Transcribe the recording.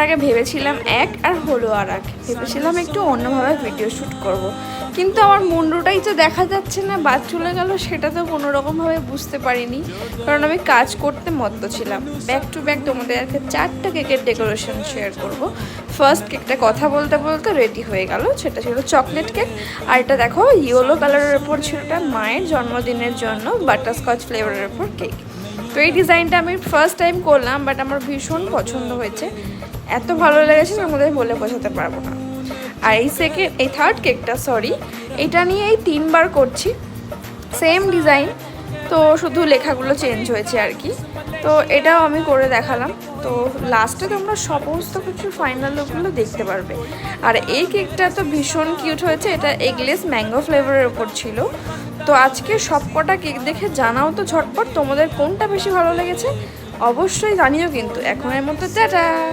আগে ভেবেছিলাম এক আর হলো আর এক, ভেবেছিলাম একটু অন্যভাবে ভিডিও শ্যুট করব। কিন্তু আমার মুন্ডুটাই তো দেখা যাচ্ছে না, বাদ চলে গেল সেটা তো কোনোরকমভাবে বুঝতে পারিনি, কারণ আমি কাজ করতে মত্ত ছিলাম। ব্যাক টু ব্যাক তোমাদের আজকে 4টা কেকের ডেকোরেশন শেয়ার করব। ফার্স্ট কেকটা কথা বলতে বলতে রেডি হয়ে গেল, সেটা ছিল চকলেট কেক। আর এটা দেখো ইয়েলো কালারের ওপর ছিল এটা মায়ের জন্মদিনের জন্য বাটারস্কচ ফ্লেভারের ওপর কেক। তো এই ডিজাইনটা আমি ফার্স্ট টাইম করলাম, বাট আমার ভীষণ পছন্দ হয়েছে, এত ভালো লেগেছে আমাদের বলে বোঝাতে পারবো না। আর এই থার্ড কেকটা এটা নিয়ে এই 3বার করছি, সেম ডিজাইন, তো শুধু লেখাগুলো চেঞ্জ হয়েছে আর কি। তো এটাও আমি করে দেখালাম। তো লাস্টে তোমরা সমস্ত কিছু ফাইনাল লুকগুলো দেখতে পারবে। আর এই কেকটা তো ভীষণ কিউট হয়েছে, এটা এগলেস ম্যাঙ্গো ফ্লেভারের ওপর ছিল। তো আজকে সবকটা কেক দেখে জানাও তো ঝটপট তোমাদের কোনটা বেশি ভালো লেগেছে, অবশ্যই জানিও কিন্তু। এখনের মতো টাটা।